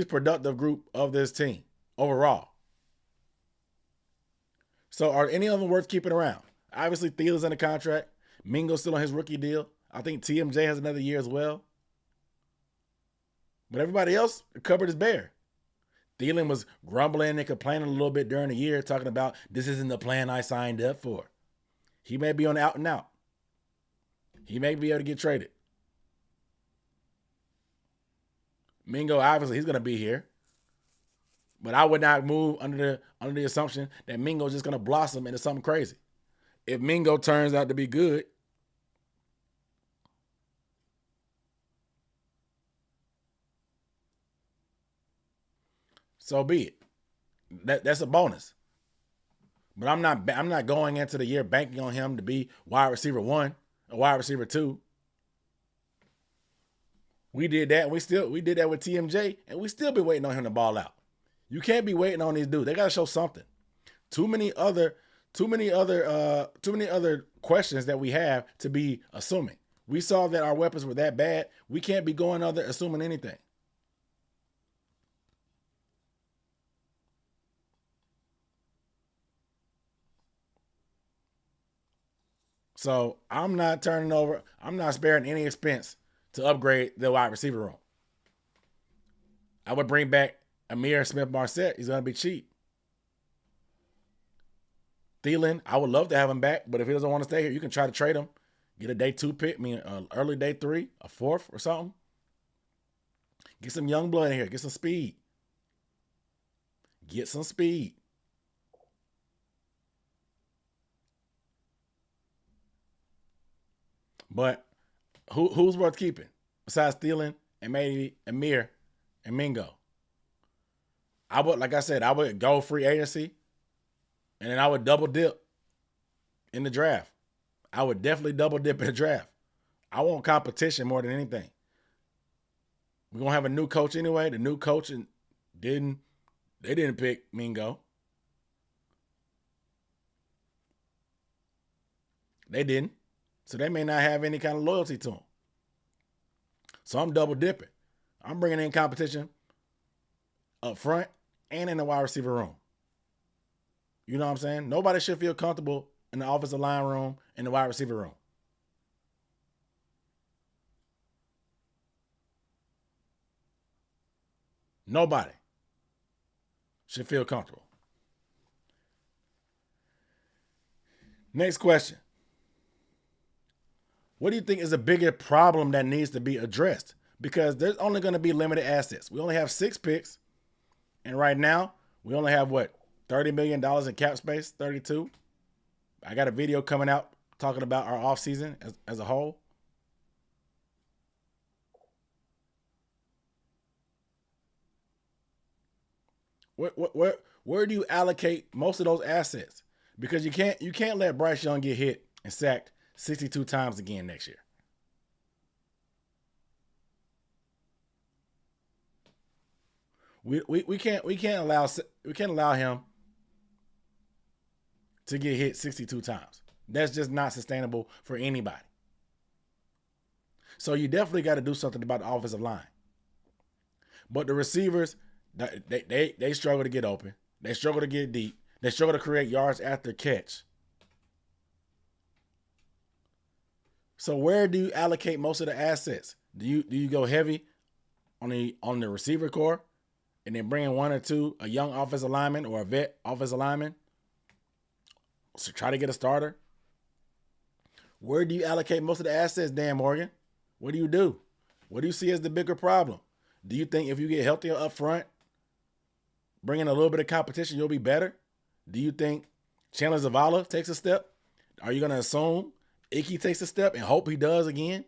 productive group of this team overall. So are any of them worth keeping around? Obviously, Thiel's in a contract. Mingo's still on his rookie deal. I think TMJ has another year as well. But everybody else, the cupboard is bare. Thielen was grumbling and complaining a little bit during the year, talking about this isn't the plan I signed up for. He may be on the out and out. He may be able to get traded. Mingo, obviously, he's going to be here. But I would not move under the assumption that Mingo's just going to blossom into something crazy. If Mingo turns out to be good, so be it. That's a bonus. But I'm not going into the year banking on him to be wide receiver 1 or wide receiver 2. We did that, and we did that with TMJ, and we still be waiting on him to ball out. You can't be waiting on these dudes. They gotta show something. Too many other questions that we have to be assuming. We saw that our weapons were that bad. We can't be going other assuming anything. So I'm not sparing any expense to upgrade the wide receiver room. I would bring back Amir Smith-Marset. He's going to be cheap. Thielen, I would love to have him back, but if he doesn't want to stay here, you can try to trade him. Get a day 2 pick, early day 3, a 4th or something. Get some young blood in here. Get some speed. But who's worth keeping besides Thielen and maybe Amir and Mingo? I would go free agency, and then I would double dip in the draft. I would definitely double dip in the draft. I want competition more than anything. We're gonna have a new coach anyway. The new coach didn't pick Mingo. They didn't. So they may not have any kind of loyalty to him. So I'm double dipping. I'm bringing in competition up front and in the wide receiver room. You know what I'm saying? Nobody should feel comfortable in the offensive line room and the wide receiver room. Nobody should feel comfortable. Next question. What do you think is a bigger problem that needs to be addressed? Because there's only going to be limited assets. We only have 6 picks. And right now, we only have $30 million in cap space, 32. I got a video coming out talking about our offseason as a whole. Where do you allocate most of those assets? Because you can't let Bryce Young get hit and sacked 62 times again next year. We can't allow him to get hit 62 times. That's just not sustainable for anybody. So you definitely got to do something about the offensive line. But the receivers, they struggle to get open. They struggle to get deep. They struggle to create yards after catch. So where do you allocate most of the assets? Do you go heavy on the receiver core and then bring in 1 or 2, a young offensive lineman or a vet offensive lineman? So try to get a starter. Where do you allocate most of the assets, Dan Morgan? What do you do? What do you see as the bigger problem? Do you think if you get healthier up front, bring in a little bit of competition, you'll be better? Do you think Chandler Zavala takes a step? Are you going to assume Icky takes a step and hope he does again?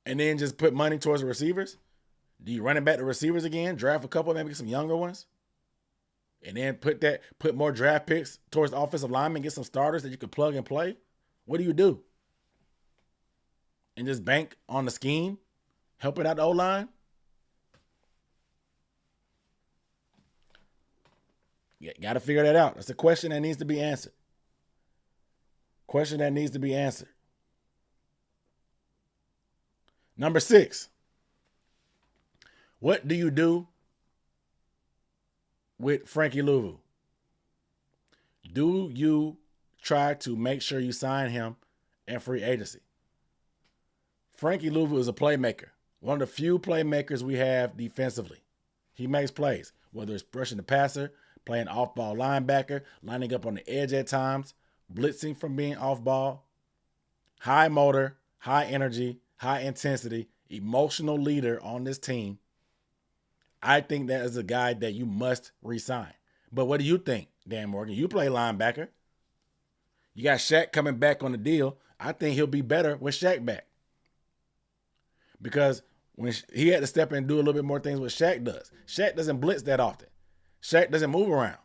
And then just put money towards the receivers? Do you run it back to receivers again? Draft a couple, maybe some younger ones? And then put more draft picks towards the offensive linemen, get some starters that you can plug and play? What do you do? And just bank on the scheme? Helping out the O-line? You got to figure that out. That's a question that needs to be answered. Number 6. What do you do with Frankie Louvu? Do you try to make sure you sign him in free agency? Frankie Louvu is a playmaker. One of the few playmakers we have defensively. He makes plays, whether it's rushing the passer, playing off-ball linebacker, lining up on the edge at times, blitzing from being off-ball. High motor, high energy, high intensity, emotional leader on this team. I think that is a guy that you must re-sign. But what do you think, Dan Morgan? You play linebacker. You got Shaq coming back on the deal. I think he'll be better with Shaq back. Because when he had to step in and do a little bit more things what Shaq does. Shaq doesn't blitz that often. Shaq doesn't move around.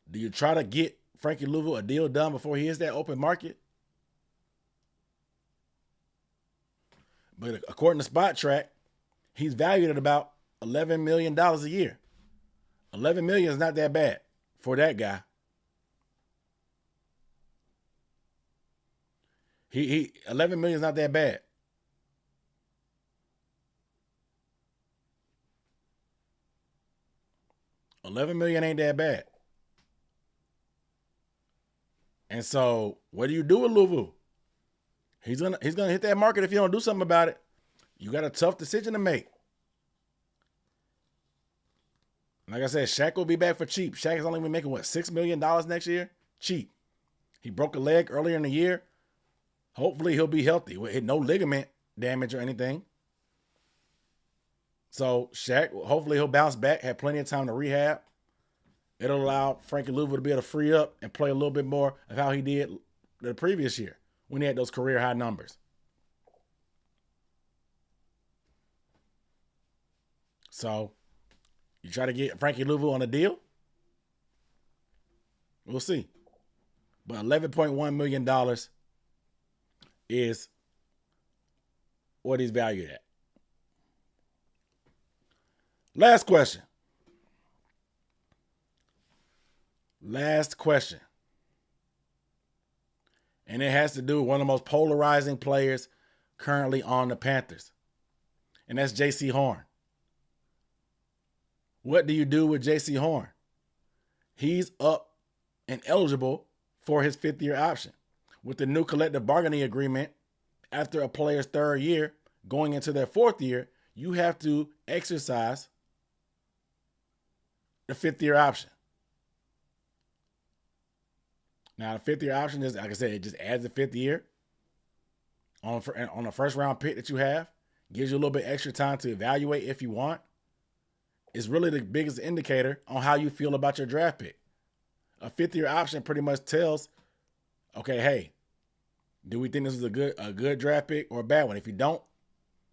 Do you try to get Frankie Louisville a deal done before he hits that open market? But according to Spot Track, he's valued at about $11 million a year. $11 million is not that bad for that guy. He $11 million is not that bad. $11 million ain't that bad. And so, what do you do with Louisville? He's gonna hit that market if you don't do something about it. You got a tough decision to make. Like I said, Shaq will be back for cheap. Shaq is only been making, $6 million next year? Cheap. He broke a leg earlier in the year. Hopefully he'll be healthy with no ligament damage or anything. So Shaq, hopefully he'll bounce back, have plenty of time to rehab. It'll allow Frankie Louisville to be able to free up and play a little bit more of how he did the previous year when he had those career high numbers. So you try to get Frankie Louisville on a deal? We'll see. But $11.1 million is what he's valued at. Last question. And it has to do with one of the most polarizing players currently on the Panthers. And that's J.C. Horn. What do you do with J.C. Horn? He's up and eligible for his fifth-year option. With the new collective bargaining agreement, after a player's third year, going into their fourth year, you have to exercise the fifth-year option. Now, the fifth-year option is, like I said, it just adds a fifth year on a first-round pick that you have. Gives you a little bit extra time to evaluate if you want. It's really the biggest indicator on how you feel about your draft pick. A fifth-year option pretty much tells, okay, hey, do we think this is a good draft pick or a bad one? If you don't,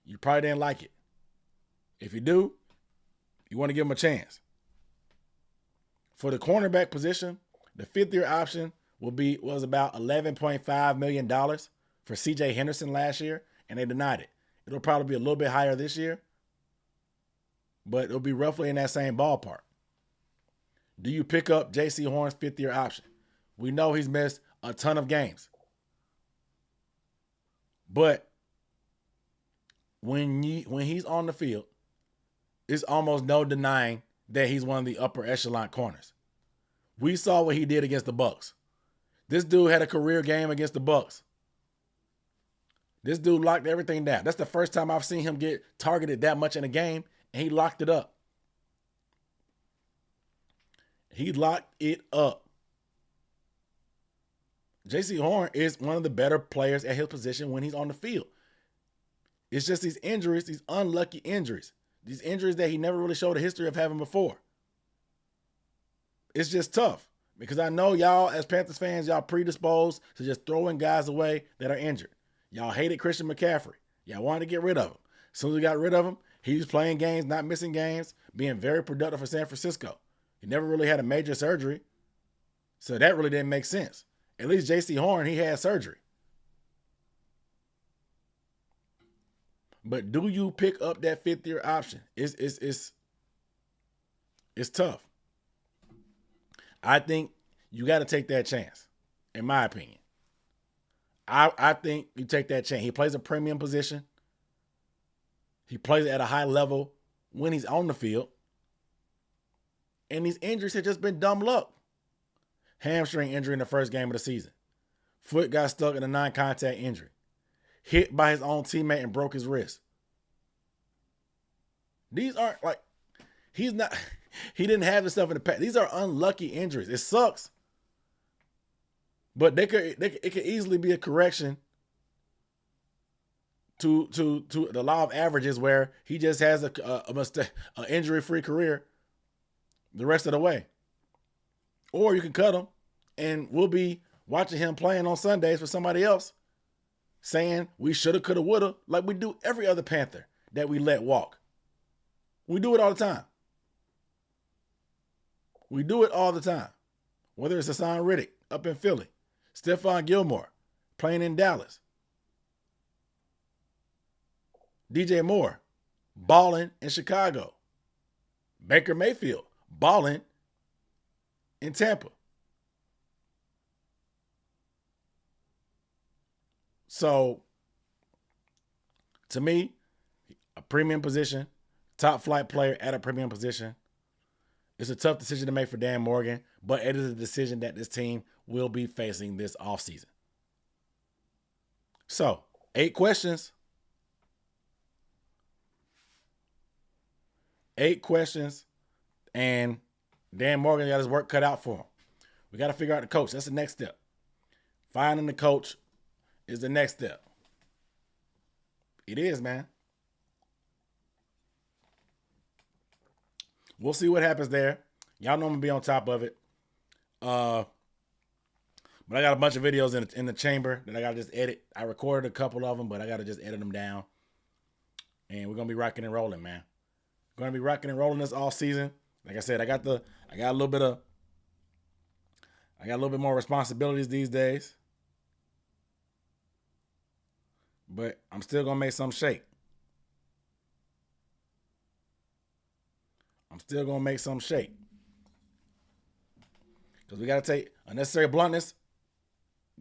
you probably didn't like it. If you do, you want to give them a chance. For the cornerback position, the fifth-year option was about $11.5 million for C.J. Henderson last year, and they denied it. It'll probably be a little bit higher this year, but it'll be roughly in that same ballpark. Do you pick up J.C. Horn's fifth-year option? We know he's missed a ton of games. But when he's on the field, it's almost no denying that he's one of the upper echelon corners. We saw what he did against the Bucs. This dude had a career game against the Bucs. This dude locked everything down. That's the first time I've seen him get targeted that much in a game, and he locked it up. He locked it up. J.C. Horn is one of the better players at his position when he's on the field. It's just these injuries, these unlucky injuries. These injuries that he never really showed a history of having before. It's just tough because I know y'all as Panthers fans, y'all predisposed to just throwing guys away that are injured. Y'all hated Christian McCaffrey. Y'all wanted to get rid of him. As soon as we got rid of him, he was playing games, not missing games, being very productive for San Francisco. He never really had a major surgery, so that really didn't make sense. At least J.C. Horn, he had surgery. But do you pick up that fifth-year option? It's tough. I think you got to take that chance, in my opinion. I think you take that chance. He plays a premium position. He plays at a high level when he's on the field. And these injuries have just been dumb luck. Hamstring injury in the first game of the season. Foot got stuck in a non-contact injury. Hit by his own teammate and broke his wrist. These aren't like, he didn't have this stuff in the past. These are unlucky injuries. It sucks. But it could easily be a correction to the law of averages where he just has an injury-free career the rest of the way. Or you can cut him and we'll be watching him playing on Sundays for somebody else saying we shoulda, coulda, woulda, like we do every other Panther that we let walk. We do it all the time. We do it all the time. Whether it's Hassan Riddick up in Philly, Stephon Gilmore playing in Dallas, DJ Moore balling in Chicago, Baker Mayfield balling in Tampa. So, to me, a premium position, top flight player at a premium position. It's a tough decision to make for Dan Morgan, but it is a decision that this team will be facing this offseason. So, 8 questions. 8 questions, and Dan Morgan got his work cut out for him. We got to figure out the coach. That's the next step. Finding the coach is the next step. It is, man. We'll see what happens there. Y'all know I'm going to be on top of it. But I got a bunch of videos in the chamber that I got to just edit. I recorded a couple of them, but I got to just edit them down. And we're going to be rocking and rolling, man. Going to be rocking and rolling this all season. Like I said, I got a little bit more responsibilities these days. But I'm still going to make some shake. Because we got to take unnecessary bluntness.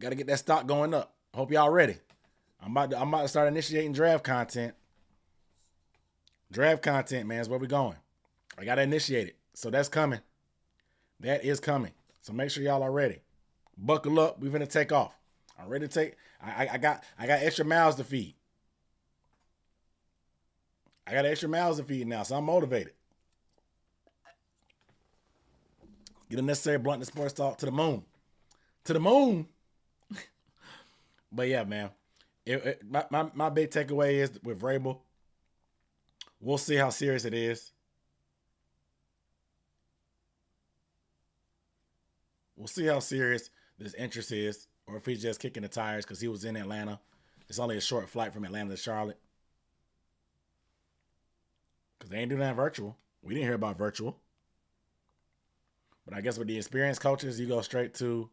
Got to get that stock going up. Hope y'all ready. I'm about to start initiating draft content. Draft content, man, is where we're going. I got to initiate it. So that's coming. That is coming. So make sure y'all are ready. Buckle up. We're going to take off. I'm ready to take. I got extra mouths to feed. I got extra mouths to feed now, so I'm motivated. Get a necessary bluntness sports talk to the moon. To the moon. But yeah, man. My big takeaway is with Vrabel, we'll see how serious it is. We'll see how serious this interest is, or if he's just kicking the tires because he was in Atlanta. It's only a short flight from Atlanta to Charlotte. Because they ain't doing that virtual. We didn't hear about virtual. But I guess with the experienced coaches, you go straight to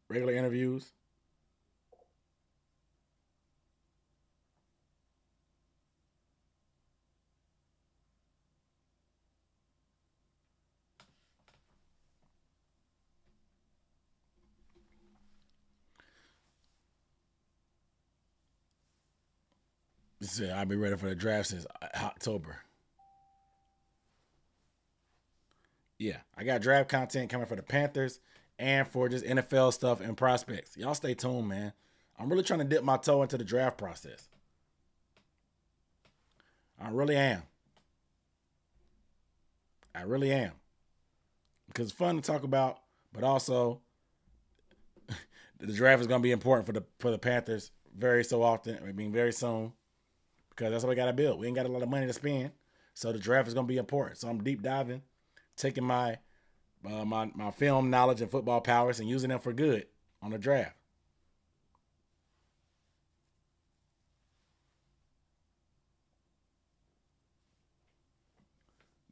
regular interviews. I'll be ready for the draft since October. Yeah, I got draft content coming for the Panthers and for just NFL stuff and prospects. Y'all stay tuned, man. I'm really trying to dip my toe into the draft process. I really am. Because it's fun to talk about, but also the draft is going to be important for the Panthers very soon. Because that's what we got to build. We ain't got a lot of money to spend. So the draft is going to be important. So I'm deep diving, taking my film knowledge and football powers and using them for good on the draft.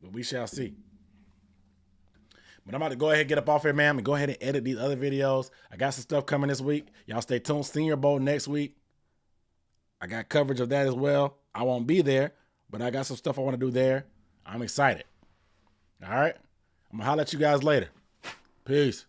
But we shall see. But I'm about to go ahead and get up off here, man, and go ahead and edit these other videos. I got some stuff coming this week. Y'all stay tuned. Senior Bowl next week. I got coverage of that as well. I won't be there, but I got some stuff I want to do there. I'm excited. All right? I'm going to holler at you guys later. Peace.